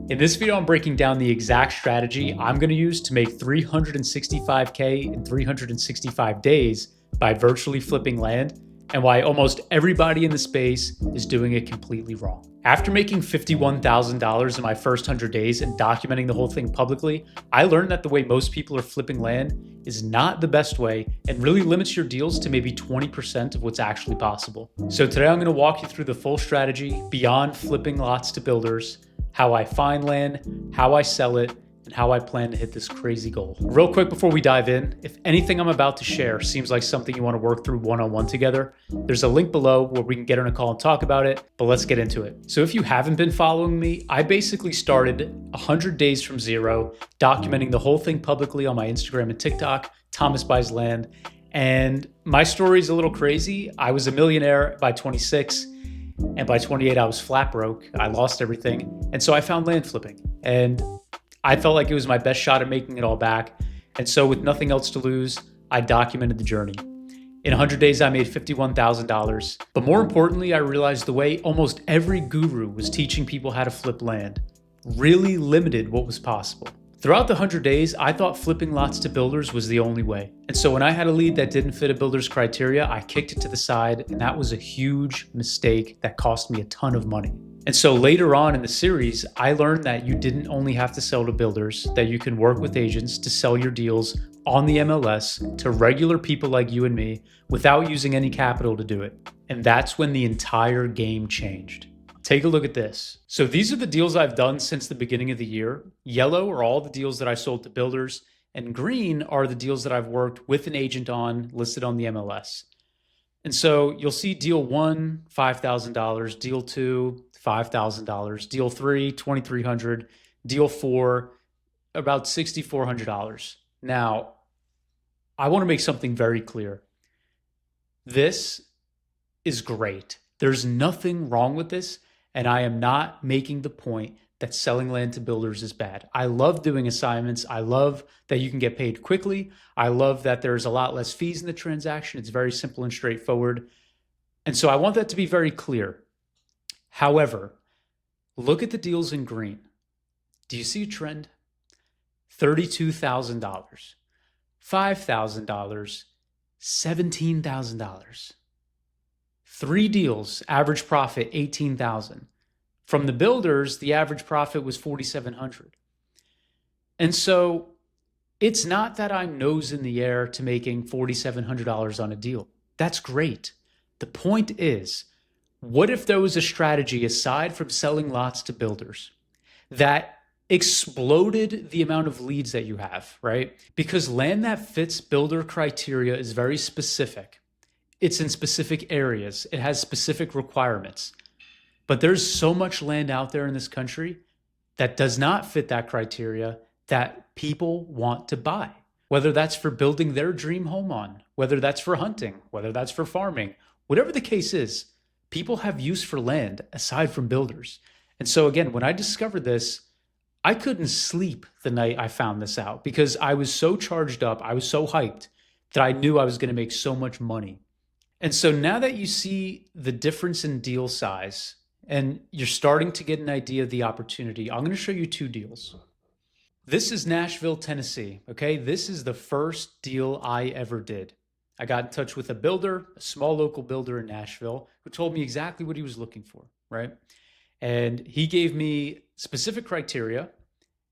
In this video, I'm breaking down the exact strategy I'm going to use to make 365K in 365 days by virtually flipping land, and why almost everybody in the space is doing it completely wrong. After making $51,000 in my first 100 days and documenting the whole thing publicly, I learned that the way most people are flipping land is not the best way and really limits your deals to maybe 20% of what's actually possible. So today I'm going to walk you through the full strategy beyond flipping lots to builders, how I find land, how I sell it, and how I plan to hit this crazy goal. Real quick before we dive in, if anything I'm about to share seems like something you want to work through one-on-one together, there's a link below where we can get on a call and talk about it, but let's get into it. So if you haven't been following me, I basically started 100 days from zero, documenting the whole thing publicly on my Instagram and TikTok, Thomas Buys Land. And my story is a little crazy. I was a millionaire by 26. And by 28, I was flat broke. I lost everything. And so I found land flipping. And I felt like it was my best shot at making it all back. And so with nothing else to lose, I documented the journey. In 100 days, I made $51,000. But more importantly, I realized the way almost every guru was teaching people how to flip land really limited what was possible. Throughout the 100 days, I thought flipping lots to builders was the only way. And so when I had a lead that didn't fit a builder's criteria, I kicked it to the side, and that was a huge mistake that cost me a ton of money. And so later on in the series, I learned that you didn't only have to sell to builders, that you can work with agents to sell your deals on the MLS to regular people like you and me without using any capital to do it. And that's when the entire game changed. Take a look at this. So these are the deals I've done since the beginning of the year. Yellow are all the deals that I sold to builders, and green are the deals that I've worked with an agent on, listed on the MLS. And so you'll see deal one, $5,000, deal two, $5,000, deal three, $2,300, deal four, about $6,400. Now, I want to make something very clear. This is great. There's nothing wrong with this. And I am not making the point that selling land to builders is bad. I love doing assignments. I love that you can get paid quickly. I love that there's a lot less fees in the transaction. It's very simple and straightforward. And so I want that to be very clear. However, look at the deals in green. Do you see a trend? $32,000, $5,000, $17,000. 3 deals, average profit $18,000. From the builders, the average profit was $4,700. And so it's not that I'm nose in the air to making $4,700 on a deal. That's great. The point is, what if there was a strategy aside from selling lots to builders that exploded the amount of leads that you have, right? Because land that fits builder criteria is very specific. It's in specific areas. It has specific requirements. But there's so much land out there in this country that does not fit that criteria that people want to buy. Whether that's for building their dream home on, whether that's for hunting, whether that's for farming, whatever the case is, people have use for land aside from builders. And so again, when I discovered this, I couldn't sleep the night I found this out because I was so charged up, I was so hyped that I knew I was going to make so much money. And so now that you see the difference in deal size and you're starting to get an idea of the opportunity, I'm going to show you 2 deals. This is Nashville, Tennessee. Okay, this is the first deal I ever did. I got in touch with a builder, a small local builder in Nashville, who told me exactly what he was looking for, right? And he gave me specific criteria,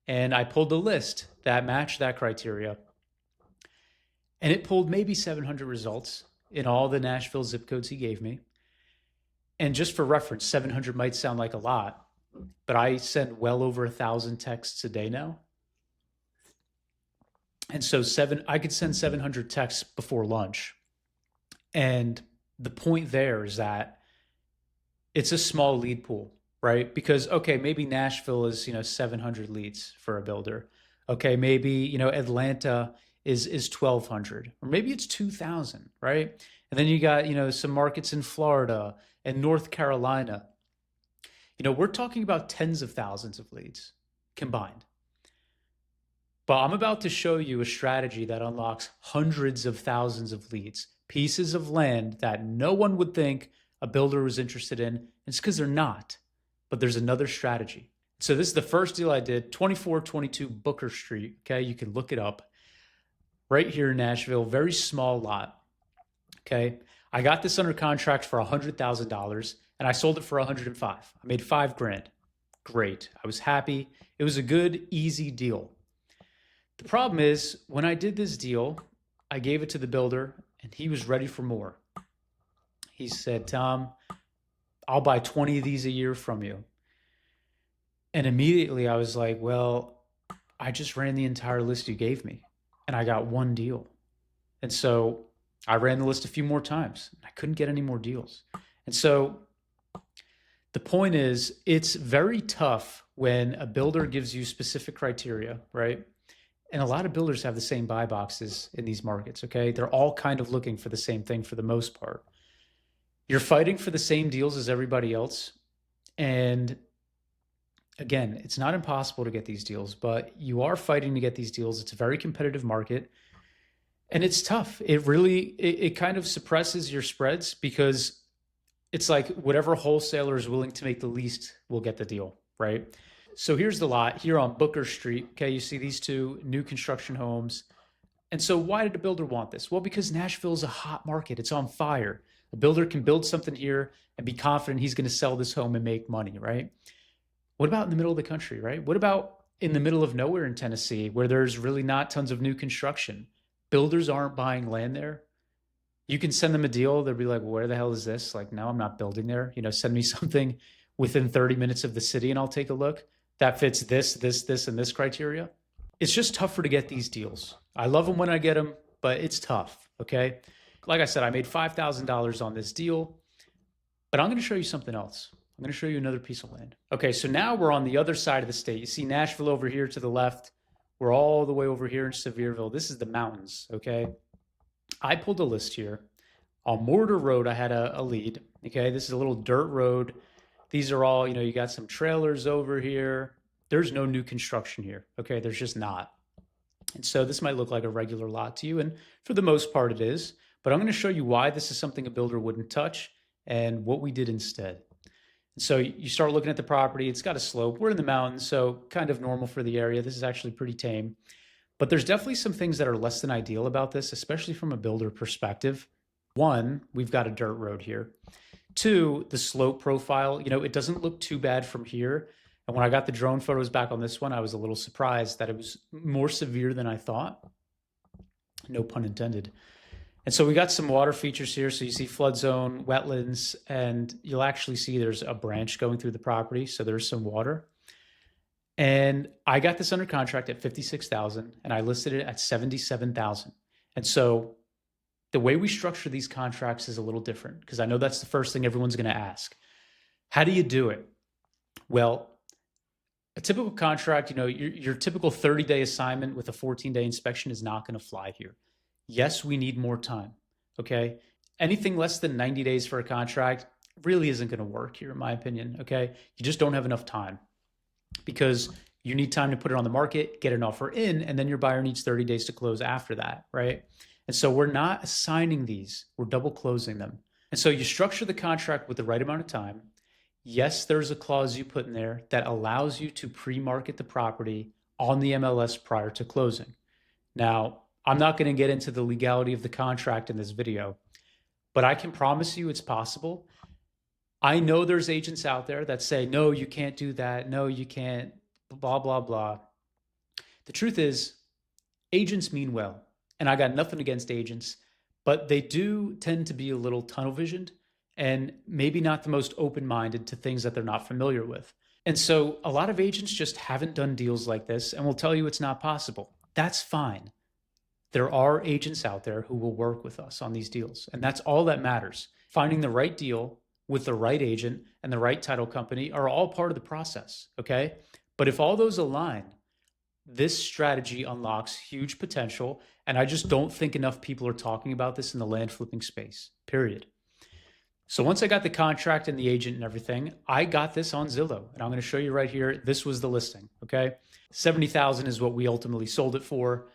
and I pulled the list that matched that criteria. And it pulled maybe 700 results in all the Nashville zip codes he gave me. And just for reference, 700 might sound like a lot, but I send well over 1,000 texts a day now. And so I could send 700 texts before lunch. And the point there is that it's a small lead pool, right? Because, okay, maybe Nashville is, 700 leads for a builder. Okay, maybe, Atlanta is 1,200, or maybe it's 2,000, right? And then you got, some markets in Florida and North Carolina. We're talking about tens of thousands of leads combined. But I'm about to show you a strategy that unlocks hundreds of thousands of leads, pieces of land that no one would think a builder was interested in. It's because they're not. But there's another strategy. So this is the first deal I did, 2422 Booker Street. Okay, you can look it up right here in Nashville, very small lot. Okay, I got this under contract for $100,000 and I sold it for 105. I made 5 grand. Great. I was happy. It was a good, easy deal. The problem is when I did this deal, I gave it to the builder and he was ready for more. He said, Tom, I'll buy 20 of these a year from you. And immediately I was like, well, I just ran the entire list you gave me and I got one deal. And so I ran the list a few more times. I couldn't get any more deals. And so the point is, it's very tough when a builder gives you specific criteria, right? And a lot of builders have the same buy boxes in these markets, okay? They're all kind of looking for the same thing for the most part. You're fighting for the same deals as everybody else. And again, it's not impossible to get these deals, but you are fighting to get these deals. It's a very competitive market and it's tough. It kind of suppresses your spreads because it's like whatever wholesaler is willing to make the least will get the deal, right? So here's the lot here on Booker Street. Okay, you see these two new construction homes. And so why did a builder want this? Well, because Nashville is a hot market. It's on fire. A builder can build something here and be confident he's going to sell this home and make money, right? What about in the middle of the country, right? What about in the middle of nowhere in Tennessee where there's really not tons of new construction? Builders aren't buying land there. You can send them a deal. They'll be like, well, where the hell is this? Like, no, I'm not building there. Send me something within 30 minutes of the city and I'll take a look. That fits this, and this criteria. It's just tougher to get these deals. I love them when I get them, but it's tough, okay? Like I said, I made $5,000 on this deal, but I'm going to show you something else. I'm going to show you another piece of land. Okay, so now we're on the other side of the state. You see Nashville over here to the left. We're all the way over here in Sevierville. This is the mountains, okay? I pulled a list here. On Mortar Road, I had a lead, okay? This is a little dirt road. These are all, you got some trailers over here. There's no new construction here, okay? There's just not. And so this might look like a regular lot to you, and for the most part it is. But I'm going to show you why this is something a builder wouldn't touch and what we did instead. And so you start looking at the property. It's got a slope. We're in the mountains, so kind of normal for the area. This is actually pretty tame. But there's definitely some things that are less than ideal about this, especially from a builder perspective. One, we've got a dirt road here. Two, the slope profile, it doesn't look too bad from here. And when I got the drone photos back on this one, I was a little surprised that it was more severe than I thought. No pun intended. And so we got some water features here. So you see flood zone, wetlands, and you'll actually see there's a branch going through the property. So there's some water. And I got this under contract at $56,000 and I listed it at $77,000. And so the way we structure these contracts is a little different because I know that's the first thing everyone's going to ask. How do you do it? Well, a typical contract, your typical 30-day assignment with a 14-day inspection is not going to fly here. Yes, we need more time, okay? Anything less than 90 days for a contract really isn't going to work here, in my opinion, okay? You just don't have enough time because you need time to put it on the market, get an offer in, and then your buyer needs 30 days to close after that, right? And so we're not assigning these, we're double closing them. And so you structure the contract with the right amount of time. Yes, there's a clause you put in there that allows you to pre-market the property on the MLS prior to closing. Now, I'm not going to get into the legality of the contract in this video, but I can promise you it's possible. I know there's agents out there that say, no, you can't do that. No, you can't, blah, blah, blah. The truth is, agents mean well, and I got nothing against agents, but they do tend to be a little tunnel visioned and maybe not the most open-minded to things that they're not familiar with. And so a lot of agents just haven't done deals like this and will tell you it's not possible. That's fine. There are agents out there who will work with us on these deals, and that's all that matters. Finding the right deal with the right agent and the right title company are all part of the process, okay? But if all those align, this strategy unlocks huge potential, and I just don't think enough people are talking about this in the land flipping space, period. So once I got the contract and the agent and everything, I got this on Zillow, and I'm going to show you right here. This was the listing, okay? $70,000 is what we ultimately sold it for.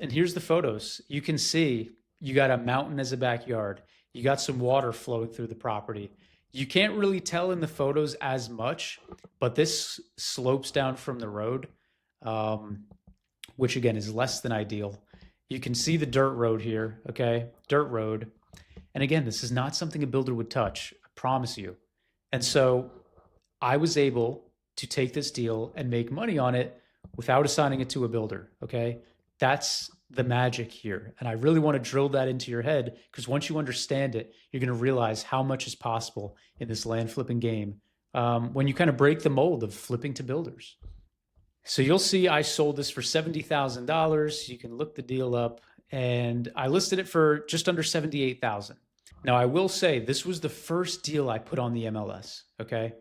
And here's the photos. You can see you got a mountain as a backyard. You got some water flowing through the property. You can't really tell in the photos as much, but this slopes down from the road, which again is less than ideal. You can see the dirt road here, okay? Dirt road. And again, this is not something a builder would touch, I promise you. And so I was able to take this deal and make money on it without assigning it to a builder, okay? That's the magic here. And I really want to drill that into your head, because once you understand it, you're going to realize how much is possible in this land flipping game when you kind of break the mold of flipping to builders. So you'll see I sold this for $70,000. You can look the deal up, and I listed it for just under $78,000. Now I will say this was the first deal I put on the MLS, okay?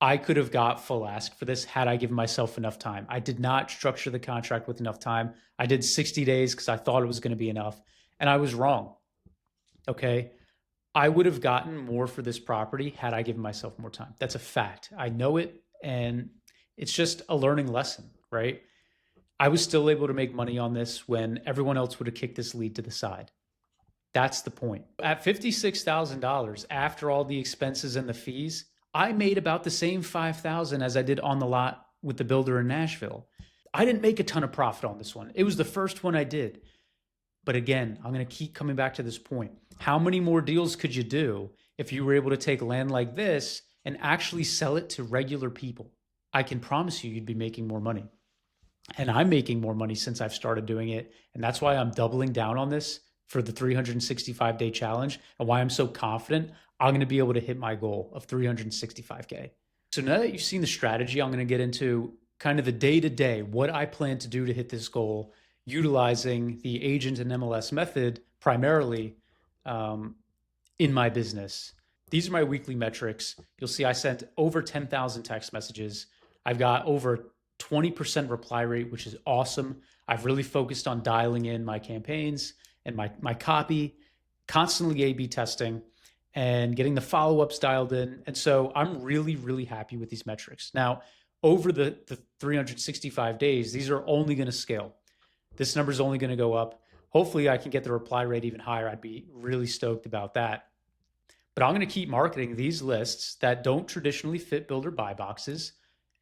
I could have got full ask for this had I given myself enough time. I did not structure the contract with enough time. I did 60 days because I thought it was going to be enough, and I was wrong, okay? I would have gotten more for this property had I given myself more time. That's a fact. I know it, and it's just a learning lesson, right? I was still able to make money on this when everyone else would have kicked this lead to the side. That's the point. At $56,000, after all the expenses and the fees, I made about the same $5,000 as I did on the lot with the builder in Nashville. I didn't make a ton of profit on this one. It was the first one I did. But again, I'm going to keep coming back to this point. How many more deals could you do if you were able to take land like this and actually sell it to regular people? I can promise you'd be making more money. And I'm making more money since I've started doing it. And that's why I'm doubling down on this for the 365-day challenge, and why I'm so confident I'm going to be able to hit my goal of 365K. So now that you've seen the strategy, I'm going to get into kind of the day-to-day, what I plan to do to hit this goal, utilizing the agent and MLS method primarily in my business. These are my weekly metrics. You'll see I sent over 10,000 text messages. I've got over 20% reply rate, which is awesome. I've really focused on dialing in my campaigns and my copy, constantly A/B testing and getting the follow-ups dialed in. And so I'm really, really happy with these metrics. Now, over the 365 days, these are only going to scale. This number is only going to go up. Hopefully I can get the reply rate even higher. I'd be really stoked about that. But I'm going to keep marketing these lists that don't traditionally fit builder buy boxes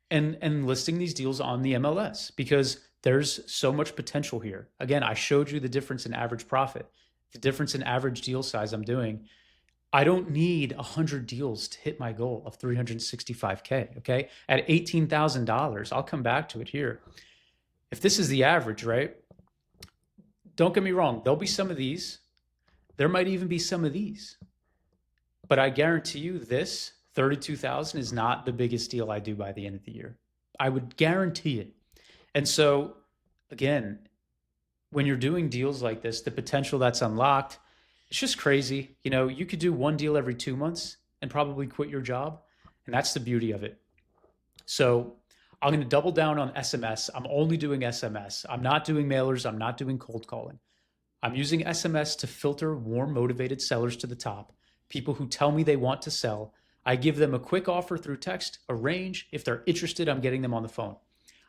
and listing these deals on the MLS, because there's so much potential here. Again, I showed you the difference in average profit, the difference in average deal size I'm doing. I don't need 100 deals to hit my goal of 365K, okay? At $18,000, I'll come back to it here. If this is the average, right? Don't get me wrong, there'll be some of these. There might even be some of these. But I guarantee you this, 32,000 is not the biggest deal I do by the end of the year. I would guarantee it. And so, again, when you're doing deals like this, the potential that's unlocked, it's just crazy. You know, you could do one deal every 2 months and probably quit your job. And that's the beauty of it. So I'm going to double down on SMS. I'm only doing SMS. I'm not doing mailers. I'm not doing cold calling. I'm using SMS to filter warm, motivated sellers to the top, people who tell me they want to sell. I give them a quick offer through text, a range. If they're interested, I'm getting them on the phone.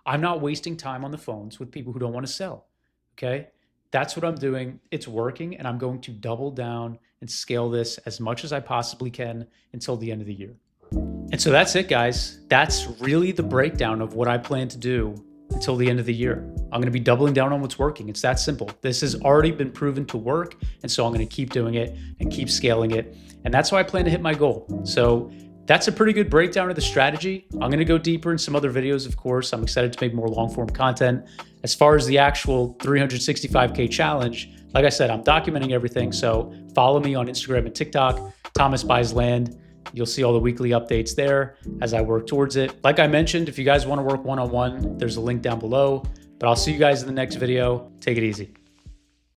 I'm not wasting time on the phones with people who don't want to sell, okay? That's what I'm doing. It's working, and I'm going to double down and scale this as much as I possibly can until the end of the year. And so that's it, guys. That's really the breakdown of what I plan to do until the end of the year. I'm going to be doubling down on what's working. It's that simple. This has already been proven to work, and so I'm going to keep doing it and keep scaling it. And that's how I plan to hit my goal. So that's a pretty good breakdown of the strategy. I'm going to go deeper in some other videos, of course. I'm excited to make more long-form content. As far as the actual 365K challenge, like I said, I'm documenting everything. So follow me on Instagram and TikTok, Thomas Buys Land. You'll see all the weekly updates there as I work towards it. Like I mentioned, if you guys want to work one-on-one, there's a link down below. But I'll see you guys in the next video. Take it easy.